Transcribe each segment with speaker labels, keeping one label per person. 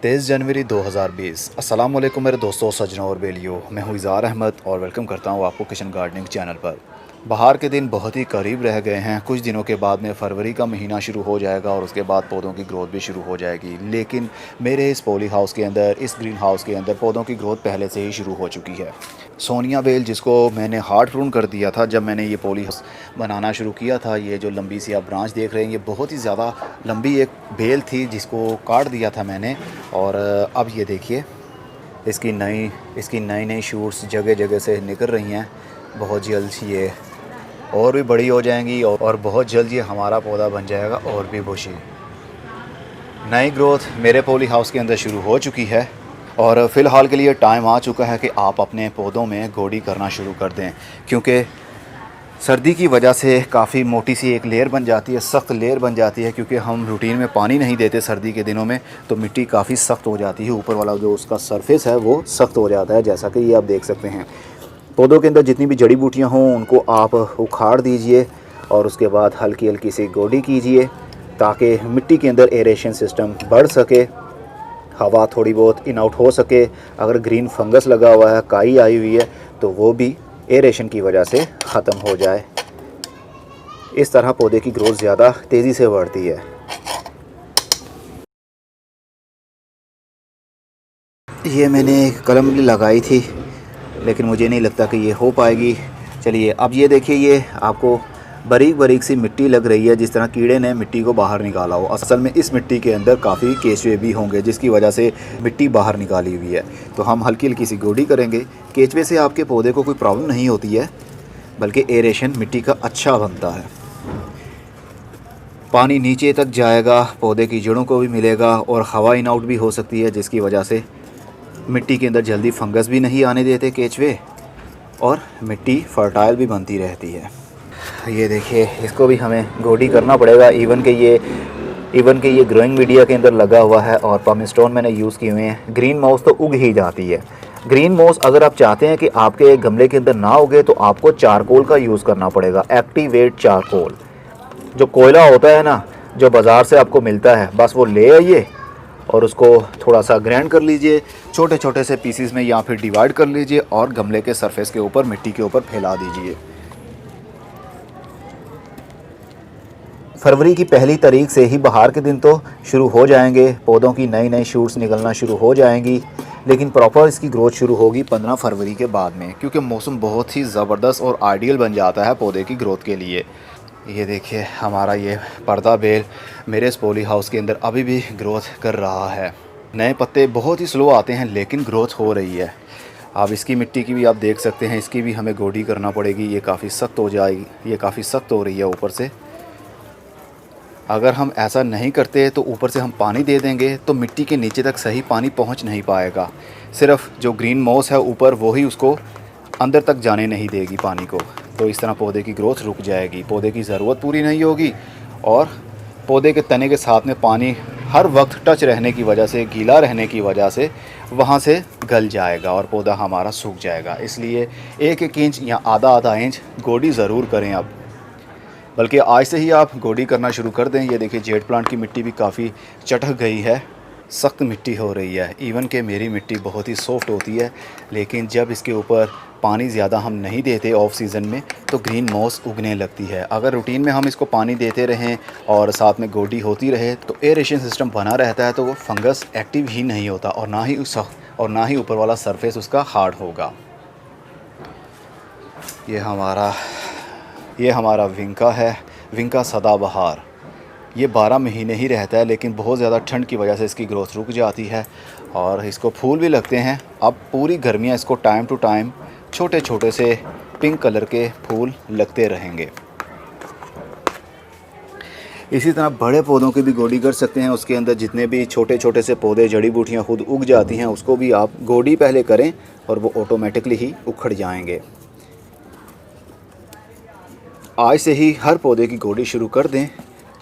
Speaker 1: 23 जनवरी 2020। अस्सलाम वालेकुम मेरे दोस्तों, सज्जनों और बेलियों। मैं हूँ इज़ार अहमद और वेलकम करता हूँ आपको किचन गार्डनिंग चैनल पर। बाहर के दिन बहुत ही करीब रह गए हैं। कुछ दिनों के बाद में फरवरी का महीना शुरू हो जाएगा और उसके बाद पौधों की ग्रोथ भी शुरू हो जाएगी। लेकिन मेरे इस पॉली हाउस के अंदर, इस ग्रीन हाउस के अंदर पौधों की ग्रोथ पहले से ही शुरू हो चुकी है। सोनिया बेल, जिसको मैंने हार्ड प्रून कर दिया था जब मैंने ये पॉली हाउस बनाना शुरू किया था, ये जो लंबी सी आप ब्रांच देख रहे हैं, ये बहुत ही ज़्यादा लंबी एक बेल थी जिसको काट दिया था मैंने। और अब ये देखिए, इसकी नई नई शूट्स जगह जगह से निकल रही हैं। बहुत जल्द ये और भी बड़ी हो जाएंगी और बहुत जल्द ये हमारा पौधा बन जाएगा और भी बुशी। नई ग्रोथ मेरे पॉली हाउस के अंदर शुरू हो चुकी है और फ़िलहाल के लिए टाइम आ चुका है कि आप अपने पौधों में गोडी करना शुरू कर दें, क्योंकि सर्दी की वजह से काफ़ी मोटी सी एक लेयर बन जाती है, सख्त लेयर बन जाती है। क्योंकि हम रूटीन में पानी नहीं देते सर्दी के दिनों में, तो मिट्टी काफ़ी सख्त हो जाती है। ऊपर वाला जो उसका सरफेस है वो सख्त हो जाता है, जैसा कि ये आप देख सकते हैं। पौधों के अंदर जितनी भी जड़ी बूटियाँ हों उनको आप उखाड़ दीजिए और उसके बाद हल्की हल्की सी गोडी कीजिए, ताकि मिट्टी के अंदर एरेशन सिस्टम बढ़ सके, हवा थोड़ी बहुत इन आउट हो सके। अगर ग्रीन फंगस लगा हुआ है, काई आई हुई है, तो वो भी एरेशन की वजह से ख़त्म हो जाए। इस तरह पौधे की ग्रोथ ज़्यादा तेज़ी से बढ़ती है। ये मैंने एक कलम लगाई थी, लेकिन मुझे नहीं लगता कि ये हो पाएगी। चलिए, अब ये देखिए, ये आपको बारीक बारीक सी मिट्टी लग रही है, जिस तरह कीड़े ने मिट्टी को बाहर निकाला हो। असल में इस मिट्टी के अंदर काफ़ी केचुए भी होंगे, जिसकी वजह से मिट्टी बाहर निकाली हुई है। तो हम हल्की हल्की सी गोडी करेंगे। केचुए से आपके पौधे को कोई प्रॉब्लम नहीं होती है, बल्कि एरेशन मिट्टी का अच्छा बनता है। पानी नीचे तक जाएगा, पौधे की जड़ों को भी मिलेगा और हवा इन आउट भी हो सकती है, जिसकी वजह से मिट्टी के अंदर जल्दी फंगस भी नहीं आने देते केचुए, और मिट्टी फर्टाइल भी बनती रहती है। ये देखिए, इसको भी हमें गोडी करना पड़ेगा। इवन के ये ग्रोइंग मीडिया के अंदर लगा हुआ है और पमिस्टोन मैंने यूज़ किए हुए हैं। ग्रीन मॉस तो उग ही जाती है। ग्रीन मॉस अगर आप चाहते हैं कि आपके गमले के अंदर ना उगे, तो आपको चारकोल का यूज़ करना पड़ेगा। एक्टिवेट चारकोल, जो कोयला होता है ना, जो बाज़ार से आपको मिलता है, बस वो ले आइए और उसको थोड़ा सा ग्राइंड कर लीजिए छोटे छोटे से पीसीज में, या फिर डिवाइड कर लीजिए और गमले के सरफेस के ऊपर, मिट्टी के ऊपर फैला दीजिए। फरवरी की पहली तारीख से ही बाहर के दिन तो शुरू हो जाएंगे, पौधों की नई नई शूट्स निकलना शुरू हो जाएंगी। लेकिन प्रॉपर इसकी ग्रोथ शुरू होगी 15 फरवरी के बाद में, क्योंकि मौसम बहुत ही ज़बरदस्त और आइडियल बन जाता है पौधे की ग्रोथ के लिए। ये देखिए, हमारा ये पर्दा बेल मेरे इस पॉली हाउस के अंदर अभी भी ग्रोथ कर रहा है। नए पत्ते बहुत ही स्लो आते हैं, लेकिन ग्रोथ हो रही है। आप इसकी मिट्टी की भी आप देख सकते हैं, इसकी भी हमें गोडी करना पड़ेगी। ये काफ़ी सख्त हो जाएगी, ये काफ़ी सख्त हो रही है ऊपर से। अगर हम ऐसा नहीं करते तो ऊपर से हम पानी दे देंगे तो मिट्टी के नीचे तक सही पानी पहुंच नहीं पाएगा। सिर्फ जो ग्रीन मॉस है ऊपर, वो ही उसको अंदर तक जाने नहीं देगी पानी को। तो इस तरह पौधे की ग्रोथ रुक जाएगी, पौधे की ज़रूरत पूरी नहीं होगी और पौधे के तने के साथ में पानी हर वक्त टच रहने की वजह से, गीला रहने की वजह से वहाँ से गल जाएगा और पौधा हमारा सूख जाएगा। इसलिए 1-1 इंच या आधा इंच गोडी ज़रूर करें अब, बल्कि आज से ही आप गोडी करना शुरू कर दें। ये देखिए, जेड प्लांट की मिट्टी भी काफ़ी चटक गई है, सख्त मिट्टी हो रही है। इवन कि मेरी मिट्टी बहुत ही सॉफ्ट होती है, लेकिन जब इसके ऊपर पानी ज़्यादा हम नहीं देते ऑफ सीज़न में, तो ग्रीन मॉस उगने लगती है। अगर रूटीन में हम इसको पानी देते रहें और साथ में गोडी होती रहे, तो एरेशन सिस्टम बना रहता है, तो वो फंगस एक्टिव ही नहीं होता और ना ही ऊपर वाला सरफेस उसका हार्ड होगा। ये हमारा विंका है, विंका सदाबहार। ये 12 महीने ही रहता है, लेकिन बहुत ज़्यादा ठंड की वजह से इसकी ग्रोथ रुक जाती है और इसको फूल भी लगते हैं। अब पूरी गर्मियाँ इसको टाइम टू टाइम छोटे छोटे से पिंक कलर के फूल लगते रहेंगे। इसी तरह बड़े पौधों की भी गोडी कर सकते हैं। उसके अंदर जितने भी छोटे छोटे से पौधे, जड़ी बूटियाँ खुद उग जाती हैं, उसको भी आप गोडी पहले करें और वो ऑटोमेटिकली ही उखड़ जाएंगे। आज से ही हर पौधे की गोडी शुरू कर दें,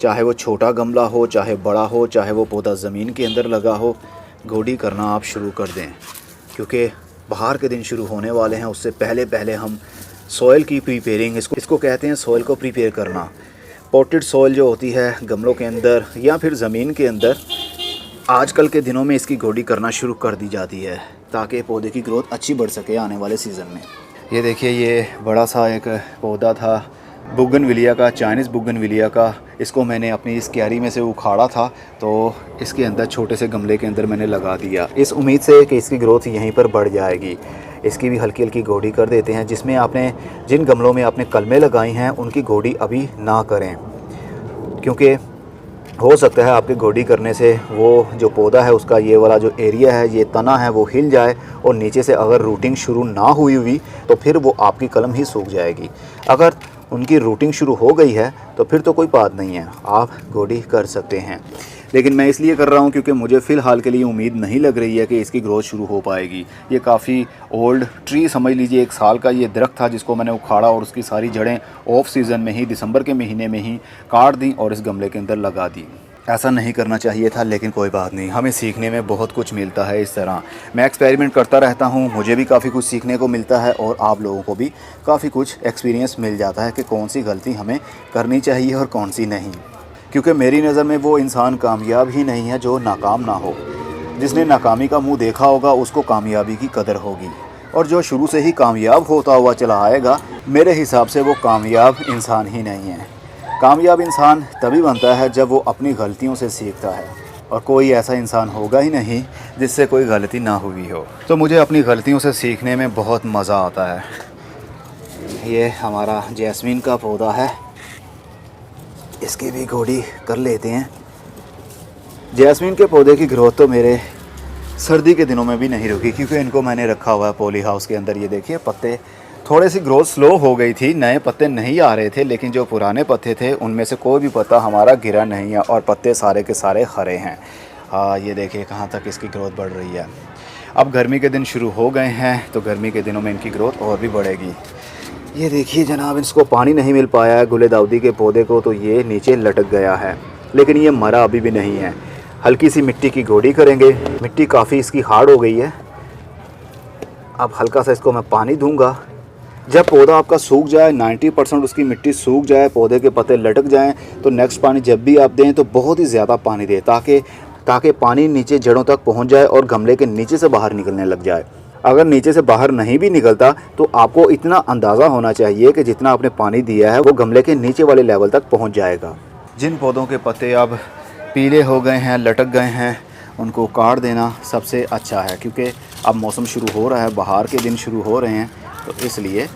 Speaker 1: चाहे वो छोटा गमला हो, चाहे बड़ा हो, चाहे वो पौधा ज़मीन के अंदर लगा हो, गोडी करना आप शुरू कर दें। क्योंकि बाहर के दिन शुरू होने वाले हैं, उससे पहले पहले हम सॉइल की प्रिपेयरिंग, इसको कहते हैं सॉइल को प्रिपेयर करना। पॉटेड सॉइल जो होती है गमलों के अंदर या फिर ज़मीन के अंदर, आजकल के दिनों में इसकी गोडी करना शुरू कर दी जाती है ताकि पौधे की ग्रोथ अच्छी बढ़ सके आने वाले सीज़न में। ये देखिए, ये बड़ा सा एक पौधा था बुगनविलिया का, चाइनीज़ बुगनविलिया का। इसको मैंने अपनी इस क्यारी में से उखाड़ा था तो इसके अंदर छोटे से गमले के अंदर मैंने लगा दिया, इस उम्मीद से कि इसकी ग्रोथ यहीं पर बढ़ जाएगी। इसकी भी हल्की हल्की गोडी कर देते हैं। जिसमें आपने जिन गमलों में आपने कलमें लगाई हैं उनकी गोडी अभी ना करें, क्योंकि हो सकता है आपके गोडी करने से वो जो पौधा है उसका ये वाला जो एरिया है, ये तना है, वो हिल जाए और नीचे से अगर रूटिंग शुरू ना हुई तो फिर वो आपकी कलम ही सूख जाएगी। अगर उनकी रूटिंग शुरू हो गई है तो फिर तो कोई बात नहीं है, आप गोडी कर सकते हैं। लेकिन मैं इसलिए कर रहा हूँ क्योंकि मुझे फ़िलहाल के लिए उम्मीद नहीं लग रही है कि इसकी ग्रोथ शुरू हो पाएगी। ये काफ़ी ओल्ड ट्री समझ लीजिए, 1 साल का ये दरख्त था जिसको मैंने उखाड़ा और उसकी सारी जड़ें ऑफ सीज़न में ही, दिसंबर के महीने में ही काट दी और इस गमले के अंदर लगा दी। ऐसा नहीं करना चाहिए था, लेकिन कोई बात नहीं, हमें सीखने में बहुत कुछ मिलता है। इस तरह मैं एक्सपेरिमेंट करता रहता हूँ, मुझे भी काफ़ी कुछ सीखने को मिलता है और आप लोगों को भी काफ़ी कुछ एक्सपीरियंस मिल जाता है कि कौन सी गलती हमें करनी चाहिए और कौन सी नहीं। क्योंकि मेरी नज़र में वो इंसान कामयाब ही नहीं है जो नाकाम ना हो। जिसने नाकामी का मुंह देखा होगा उसको कामयाबी की कदर होगी, और जो शुरू से ही कामयाब होता हुआ चला आएगा, मेरे हिसाब से वो कामयाब इंसान ही नहीं है। कामयाब इंसान तभी बनता है जब वो अपनी गलतियों से सीखता है, और कोई ऐसा इंसान होगा ही नहीं जिससे कोई गलती ना हुई हो। तो मुझे अपनी गलतियों से सीखने में बहुत मज़ा आता है। ये हमारा जैस्मीन का पौधा है, इसकी भी गोडी कर लेते हैं। जैस्मीन के पौधे की ग्रोथ तो मेरे सर्दी के दिनों में भी नहीं रुकी, क्योंकि इनको मैंने रखा हुआ है पॉली हाउस के अंदर। ये देखिए, पत्ते थोड़ी सी ग्रोथ स्लो हो गई थी, नए पत्ते नहीं आ रहे थे, लेकिन जो पुराने पत्ते थे उनमें से कोई भी पत्ता हमारा गिरा नहीं है और पत्ते सारे के सारे हरे हैं। ये देखिए कहाँ तक इसकी ग्रोथ बढ़ रही है। अब गर्मी के दिन शुरू हो गए हैं तो गर्मी के दिनों में इनकी ग्रोथ और भी बढ़ेगी। ये देखिए जनाब, इसको पानी नहीं मिल पाया है गुले दाऊदी के पौधे को, तो ये नीचे लटक गया है, लेकिन ये मरा अभी भी नहीं है। हल्की सी मिट्टी की गोडी करेंगे। मिट्टी काफ़ी इसकी हार्ड हो गई है। अब हल्का सा इसको मैं पानी दूंगा। जब पौधा आपका सूख जाए, 90% उसकी मिट्टी सूख जाए, पौधे के पत्ते लटक जाएं, तो नेक्स्ट पानी जब भी आप दें तो बहुत ही ज़्यादा पानी दें, ताकि पानी नीचे जड़ों तक पहुंच जाए और गमले के नीचे से बाहर निकलने लग जाए। अगर नीचे से बाहर नहीं भी निकलता तो आपको इतना अंदाज़ा होना चाहिए कि जितना आपने पानी दिया है वो गमले के नीचे वाले लेवल तक पहुँच जाएगा। जिन पौधों के पत्ते अब पीले हो गए हैं, लटक गए हैं, उनको काट देना सबसे अच्छा है, क्योंकि अब मौसम शुरू हो रहा है, बाहर के दिन शुरू हो रहे हैं, तो इसलिए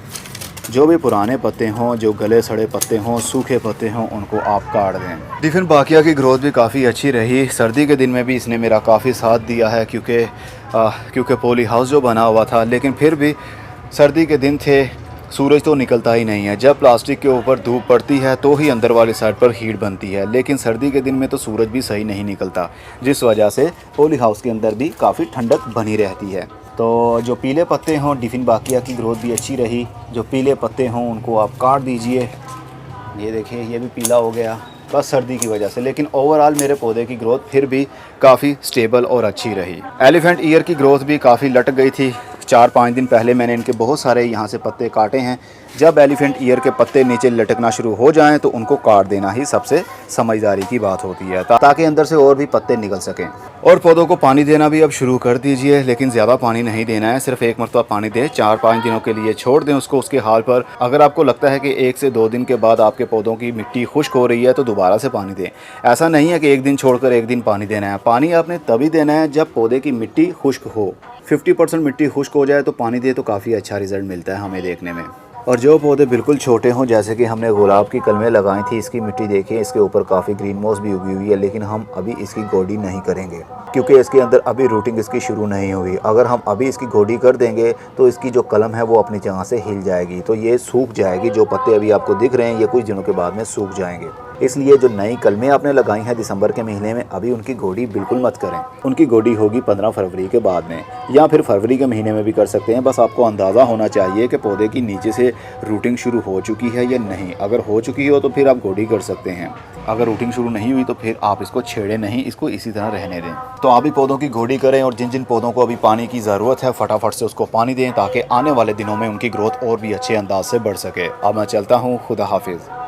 Speaker 1: जो भी पुराने पत्ते हों, जो गले सड़े पत्ते हों, सूखे पत्ते हों, उनको आप काट दें। डिफिन बाकिया की ग्रोथ भी काफ़ी अच्छी रही। सर्दी के दिन में भी इसने मेरा काफ़ी साथ दिया है, क्योंकि पॉली हाउस जो बना हुआ था, लेकिन फिर भी सर्दी के दिन थे, सूरज तो निकलता ही नहीं है। जब प्लास्टिक के ऊपर धूप पड़ती है तो ही अंदर वाली साइड पर हीट बनती है, लेकिन सर्दी के दिन में तो सूरज भी सही नहीं निकलता, जिस वजह से पॉली हाउस के अंदर भी काफ़ी ठंडक बनी रहती है। तो जो पीले पत्ते हों, डिफिन बाकिया की ग्रोथ भी अच्छी रही। जो पीले पत्ते हों उनको आप काट दीजिए। ये देखिए, ये भी पीला हो गया बस सर्दी की वजह से, लेकिन ओवरऑल मेरे पौधे की ग्रोथ फिर भी काफ़ी स्टेबल और अच्छी रही। एलिफेंट ईयर की ग्रोथ भी काफ़ी लटक गई थी। 4-5 दिन पहले मैंने इनके बहुत सारे यहाँ से पत्ते काटे हैं। जब एलिफेंट ईयर के पत्ते नीचे लटकना शुरू हो जाएं तो उनको काट देना ही सबसे समझदारी की बात होती है, ताकि अंदर से और भी पत्ते निकल सकें। और पौधों को पानी देना भी अब शुरू कर दीजिए, लेकिन ज़्यादा पानी नहीं देना है, सिर्फ 1 मरतबा पानी दें, 4-5 दिनों के लिए छोड़ दें उसको उसके हाल पर। अगर आपको लगता है कि 1 से 2 दिन के बाद आपके पौधों की मिट्टी खुश्क हो रही है तो दोबारा से पानी दें। ऐसा नहीं है कि 1 दिन छोड़कर 1 दिन पानी देना है। पानी आपने तभी देना है जब पौधे की मिट्टी खुश्क हो। 50% मिट्टी खुश्क हो जाए तो पानी दे तो काफ़ी अच्छा रिज़ल्ट मिलता है हमें देखने में। और जो पौधे बिल्कुल छोटे हों, जैसे कि हमने गुलाब की कलमें लगाई थी, इसकी मिट्टी देखिए, इसके ऊपर काफ़ी ग्रीन मॉस भी उगी हुई है, लेकिन हम अभी इसकी गोडी नहीं करेंगे क्योंकि इसके अंदर अभी रूटिंग इसकी शुरू नहीं हुई। अगर हम अभी इसकी गोडी कर देंगे तो इसकी जो कलम है वो अपनी जगह से हिल जाएगी, तो ये सूख जाएगी। जो पत्ते अभी आपको दिख रहे हैं ये कुछ दिनों के बाद में सूख जाएंगे। इसलिए जो नई कलमें आपने लगाई हैं दिसंबर के महीने में, अभी उनकी गोडी बिल्कुल मत करें। उनकी गोडी होगी 15 फरवरी के बाद में, या फिर फरवरी के महीने में भी कर सकते हैं। बस आपको अंदाज़ा होना चाहिए कि पौधे की नीचे से रूटिंग शुरू हो चुकी है या नहीं। अगर हो चुकी हो तो फिर आप गोडी कर सकते हैं। अगर रूटिंग शुरू नहीं हुई तो फिर आप इसको छेड़े नहीं, इसको इसी तरह रहने दें। तो आप भी पौधों की गोडी करें, और जिन जिन पौधों को अभी पानी की ज़रूरत है फटाफट से उसको पानी दें, ताकि आने वाले दिनों में उनकी ग्रोथ और भी अच्छे अंदाज से बढ़ सके। अब मैं चलता हूँ, खुदा हाफिज़।